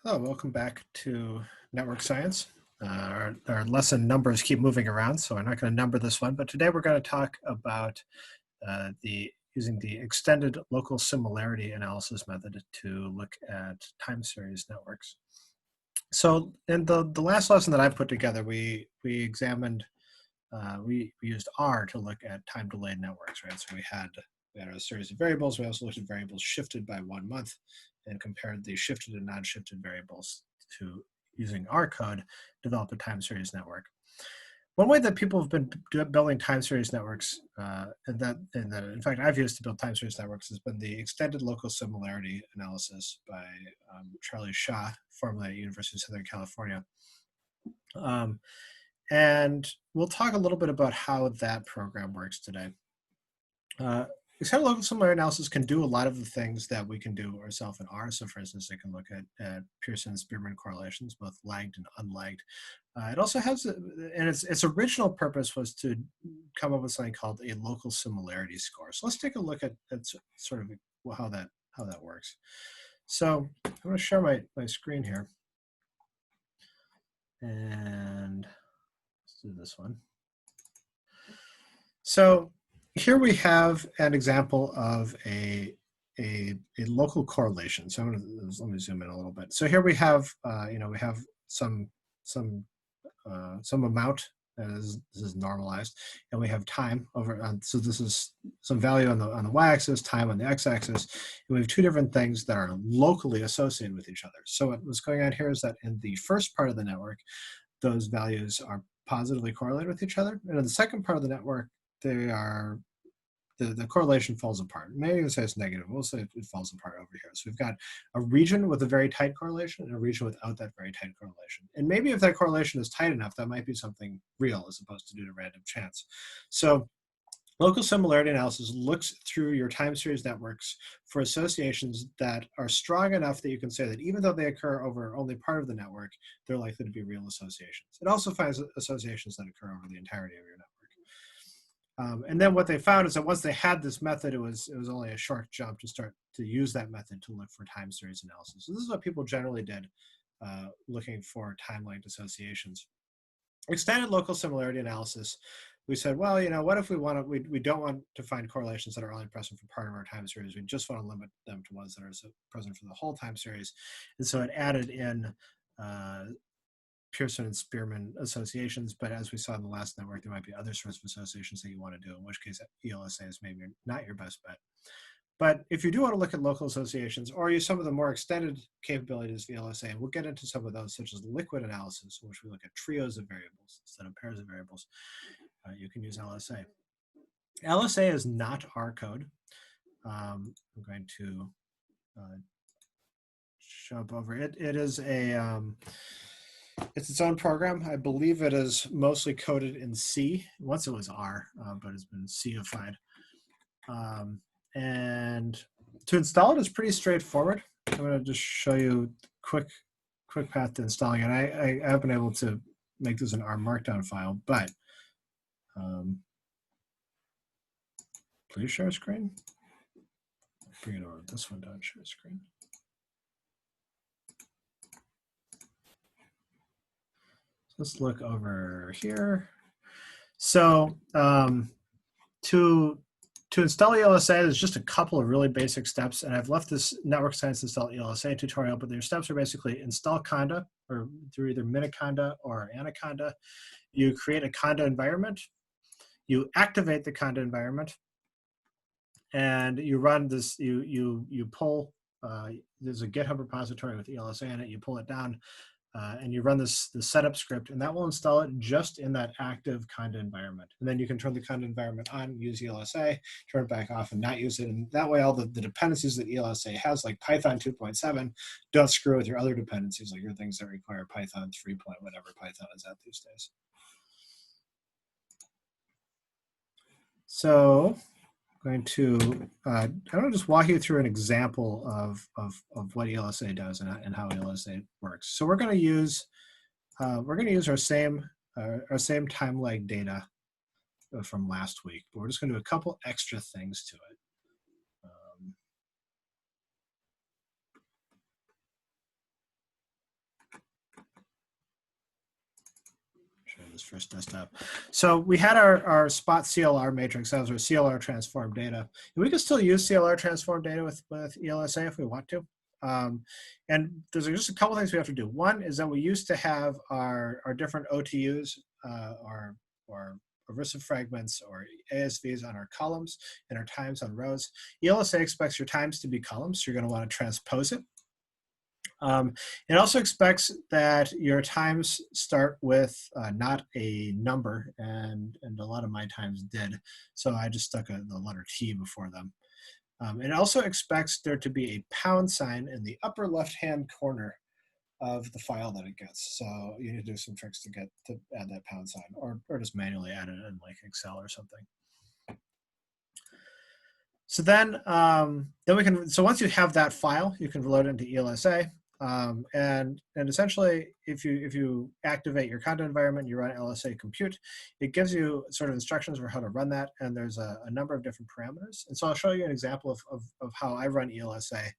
Hello, welcome back to Network Science. Our lesson numbers keep moving around, so I'm not going to number this one, but today we're going to talk about using the extended local similarity analysis method to look at time series networks. So in the last lesson that I put together, we examined, we used R to look at time delayed networks, right? So we had a series of variables. We also looked at variables shifted by 1 month and compared the shifted and non-shifted variables to using R code, develop a time series network. One way that people have been building time series networks, and that in fact I've used to build time series networks, has been the extended local similarity analysis by Charlie Shaw, formerly at University of Southern California. And we'll talk a little bit about how that program works today. Extended local similarity analysis can do a lot of the things that we can do ourselves in R. So for instance, it can look at Pearson and Spearman correlations, both lagged and unlagged. It also has, and its original purpose was to come up with something called a local similarity score. So let's take a look at sort of how that works. So I'm going to share my screen here. And let's do this one. So here we have an example of a local correlation. So let me zoom in a little bit. So here we have, we have some amount this is normalized, and we have time over. So this is some value on the y-axis, time on the x-axis, and we have two different things that are locally associated with each other. So what's going on here is that in the first part of the network, those values are positively correlated with each other, and in the second part of the network, they are the correlation falls apart. Maybe even say it's negative. We'll say it falls apart over here. So we've got a region with a very tight correlation and a region without that very tight correlation. And maybe if that correlation is tight enough, that might be something real as opposed to due to random chance. So local similarity analysis looks through your time series networks for associations that are strong enough that you can say that even though they occur over only part of the network, they're likely to be real associations. It also finds associations that occur over the entirety of your network. And then what they found is that once they had this method, it was only a short jump to start to use that method to look for time series analysis. So this is what people generally did, looking for time-lagged associations. Extended local similarity analysis, we said, well, what if we don't want to find correlations that are only present for part of our time series. We just want to limit them to ones that are present for the whole time series. And so it added in Pearson and Spearman associations, but as we saw in the last network, there might be other sorts of associations that you want to do, in which case ELSA is maybe not your best bet. But if you do want to look at local associations or use some of the more extended capabilities of ELSA, and we'll get into some of those, such as liquid analysis, in which we look at trios of variables instead of pairs of variables, you can use LSA. LSA is not R code. I'm going to jump over it. It is it's its own program. I believe it is mostly coded in C. Once it was R, but it's been C-ified. And to install it is pretty straightforward. I'm going to just show you quick path to installing it. I have been able to make this an R Markdown file, but please share screen. Bring it over to this window and share screen. Let's look over here. So to install ELSA, there's just a couple of really basic steps, and I've left this Network Science Install ELSA tutorial, but their steps are basically install Conda, or through either Miniconda or Anaconda. You create a Conda environment, you activate the Conda environment, and you run this, you pull, there's a GitHub repository with ELSA in it, you pull it down, and you run the setup script, and that will install it just in that active Conda environment. And then you can turn the Conda environment on, use ELSA, turn it back off, and not use it. And that way, all the dependencies that ELSA has, like Python 2.7, don't screw with your other dependencies, like your things that require Python 3. Whatever Python is at these days. So I'm going to just walk you through an example of what ELSA does and how ELSA works. So we're going to use our same time lag data from last week, but we're just going to do a couple extra things to it. first desktop. So we had our spot CLR matrix. That was our CLR transform data. And we can still use CLR transform data with ELSA if we want to. And there's just a couple things we have to do. One is that we used to have our different OTUs or aversive fragments or ASVs on our columns and our times on rows. ELSA expects your times to be columns, so you're going to want to transpose it. It also expects that your times start with not a number, and a lot of my times did. So I just stuck the letter T before them. It also expects there to be a pound sign in the upper left-hand corner of the file that it gets. So you need to do some tricks to add that pound sign, or just manually add it in like Excel or something. So then we can. So once you have that file, you can load it into ELSA. And essentially, if you activate your content environment, you run LSA Compute, it gives you sort of instructions for how to run that, and there's a number of different parameters. And so I'll show you an example of how I run ELSA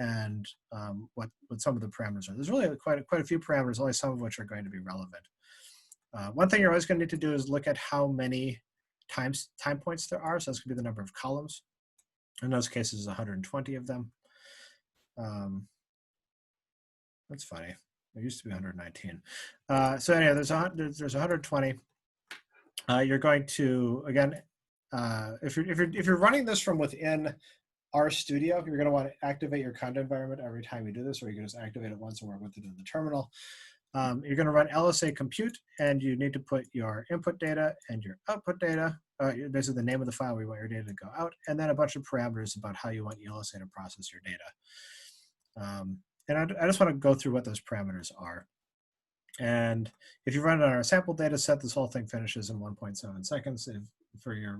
and what some of the parameters are. There's really quite a few parameters, only some of which are going to be relevant. One thing you're always going to need to do is look at how many time points there are. So that's going to be the number of columns. In those cases, 120 of them. That's funny. There used to be 119. So anyway, there's 120. You're going to, again, if you're running this from within RStudio, you're going to want to activate your content environment every time you do this, or you can just activate it once and work with it in the terminal. You're going to run LSA Compute, and you need to put your input data and your output data, basically the name of the file where you want your data to go out, and then a bunch of parameters about how you want ELSA to process your data. And I just want to go through what those parameters are. And if you run it on our sample data set, this whole thing finishes in 1.7 seconds. For your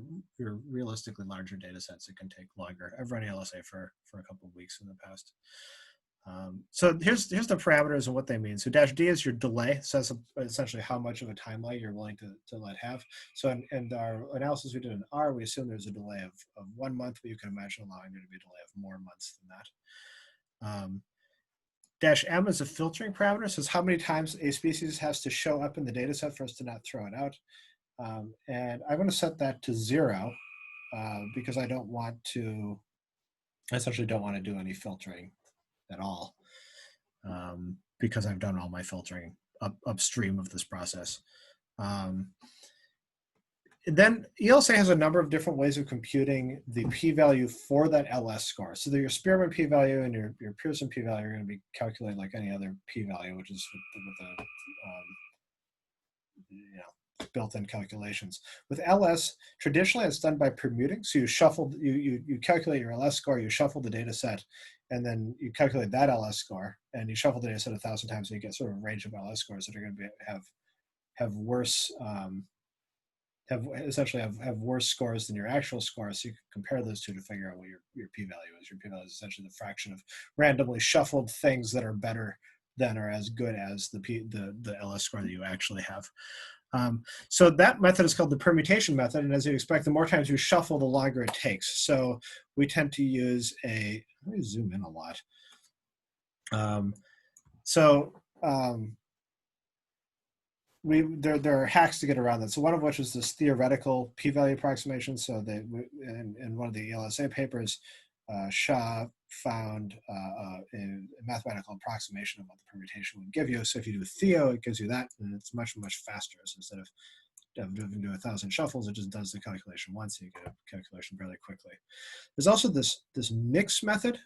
realistically larger data sets, it can take longer. I've run ELSA for a couple of weeks in the past. So here's the parameters and what they mean. So -D is your delay. So that's essentially how much of a time lag you're willing to let have. So in our analysis we did in R, we assume there's a delay of 1 month, but you can imagine allowing there to be a delay of more months than that. -M is a filtering parameter, so it's how many times a species has to show up in the data set for us to not throw it out. And I'm going to set that to 0 because I essentially don't want to do any filtering at all because I've done all my filtering upstream of this process. And then ELSA has a number of different ways of computing the p-value for that LS score. So your Spearman p-value and your Pearson p-value are going to be calculated like any other p-value, which is with the built-in calculations. With LS, traditionally it's done by permuting. So you calculate your LS score, you shuffle the data set, and then you calculate that LS score, and you shuffle the data set 1,000 times, and you get sort of a range of LS scores that are going to have worse. Essentially have worse scores than your actual score, so you can compare those two to figure out what your p-value is. Your p-value is essentially the fraction of randomly shuffled things that are better than or as good as the LS score that you actually have. So that method is called the permutation method, and as you'd expect, the more times you shuffle, the longer it takes. So we tend to use let me zoom in a lot. There are hacks to get around that. So one of which is this theoretical p-value approximation. So in one of the ELSA papers, Shah found a mathematical approximation of what the permutation would give you. So if you do Theo, it gives you that, and it's much, much faster. So instead of having to do 1,000 shuffles, it just does the calculation once, and you get a calculation fairly quickly. There's also this mix method,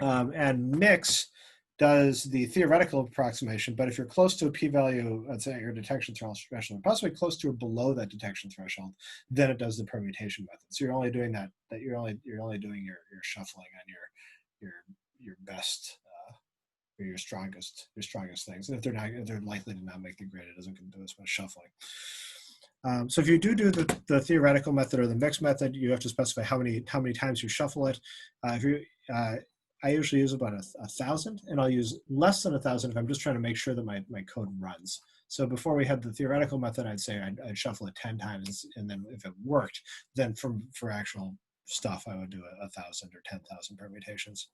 and mix does the theoretical approximation, but if you're close to a p-value, let's say your detection threshold, possibly close to or below that detection threshold, then it does the permutation method. So you're only doing you're only doing your shuffling on your best or your strongest things. And if they're likely to not make the grid, it doesn't do as much shuffling. So if you do the theoretical method or the mix method, you have to specify how many times you shuffle it. I usually use about 1,000, and I'll use less than 1,000 if I'm just trying to make sure that my code runs. So before we had the theoretical method, I'd say I'd shuffle it 10 times, and then if it worked, then for actual stuff, I would do 1,000 or 10,000 permutations.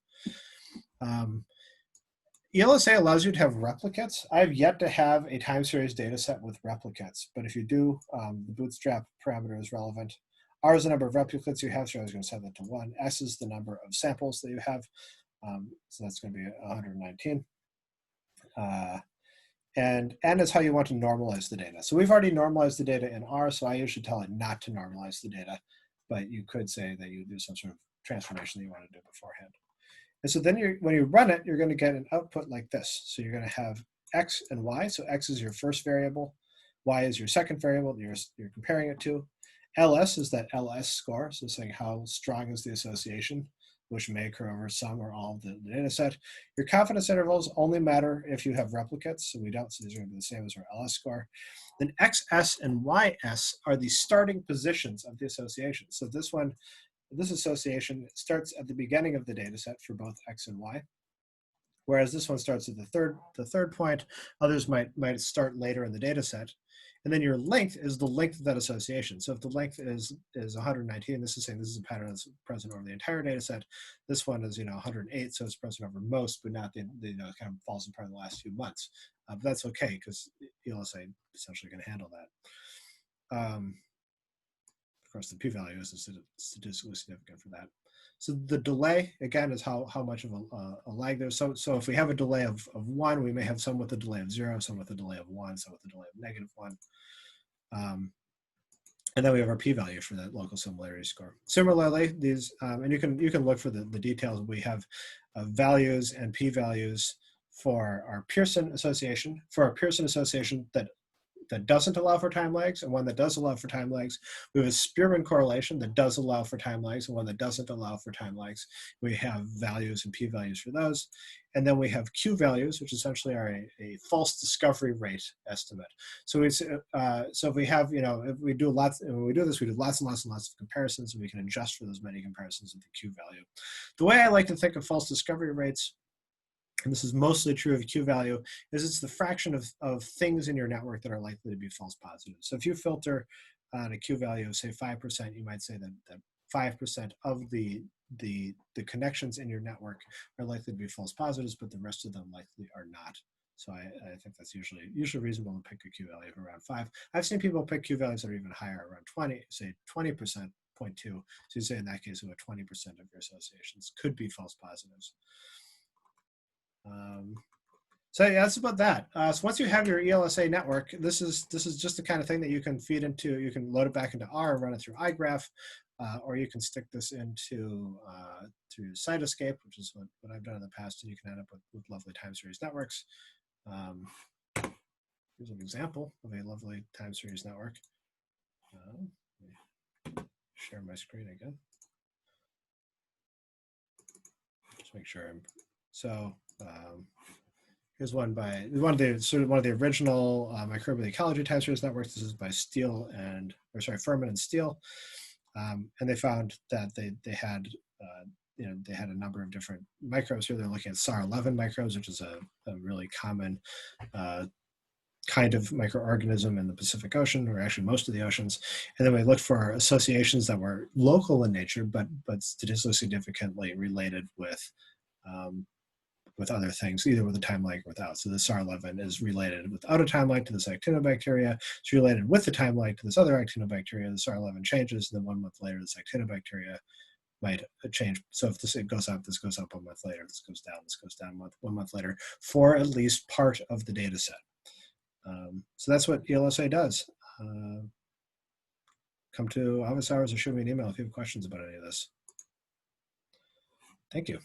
ELSA allows you to have replicates. I've yet to have a time series data set with replicates, but if you do, the bootstrap parameter is relevant. R is the number of replicates you have, so I was going to set that to 1. S is the number of samples that you have, so that's going to be 119. And N is how you want to normalize the data. So we've already normalized the data in R, so I usually tell it not to normalize the data, but you could say that you do some sort of transformation that you want to do beforehand. And so then when you run it, you're going to get an output like this. So you're going to have X and Y. So X is your first variable. Y is your second variable that you're comparing it to. LS is that LS score. So saying how strong is the association, which may occur over some or all of the data set. Your confidence intervals only matter if you have replicates. So we don't, so these are going to be the same as our LS score. Then XS and YS are the starting positions of the association. So this association starts at the beginning of the data set for both X and Y, whereas this one starts at the third point. Others might start later in the data set. And then your length is the length of that association. So if the length is 119, this is saying this is a pattern that's present over the entire data set. This one is 108, so it's present over most, but not the kind of falls apart in the last few months. But that's okay because ELSA is essentially going to handle that. Of course, the p-value is statistically significant for that. So the delay, again, is how much of a lag there's. So if we have a delay of 1, we may have some with a delay of 0, some with a delay of 1, some with a delay of -1. And then we have our p-value for that local similarity score. Similarly, these, and you can look for the details. We have values and p-values for our Pearson association. For our Pearson association that doesn't allow for time lags, and one that does allow for time lags. We have a Spearman correlation that does allow for time lags, and one that doesn't allow for time lags. We have values and p-values for those. And then we have q-values, which essentially are a false discovery rate estimate. So if we have, if we do lots, when we do this, we do lots and lots and lots of comparisons, and we can adjust for those many comparisons with the q-value. The way I like to think of false discovery rates, and this is mostly true of q-value, is it's the fraction of things in your network that are likely to be false positives. So if you filter on a q-value of, say, 5%, you might say that 5% of the connections in your network are likely to be false positives, but the rest of them likely are not. So I think that's usually reasonable to pick a q-value of around 5. I've seen people pick q-values that are even higher, around 20, say 20%, 0.2. So you say in that case, about 20% of your associations could be false positives. So yeah, that's about that. So once you have your ELSA network, this is just the kind of thing that you can feed into. You can load it back into R and run it through iGraph, or you can stick this into through Cytoscape, which is what I've done in the past, and you can end up with lovely time series networks. Here's an example of a lovely time series network. Share my screen again. Just make sure I'm so. Here's one of the original microbial ecology time series networks. This is by Furman and Steele, and they found that they had a number of different microbes here. They're looking at SAR11 microbes, which is a really common kind of microorganism in the Pacific Ocean, or actually most of the oceans. And then we looked for associations that were local in nature, but statistically significantly related with other things, either with a time lag or without. So the SAR11 is related without a time lag to this actinobacteria. It's related with the time lag to this other actinobacteria. The SAR11 changes, and then 1 month later, this actinobacteria might change. So if it goes up, this goes up 1 month later. This goes down 1 month later for at least part of the data set. So that's what ELSA does. Come to office hours or shoot me an email if you have questions about any of this. Thank you.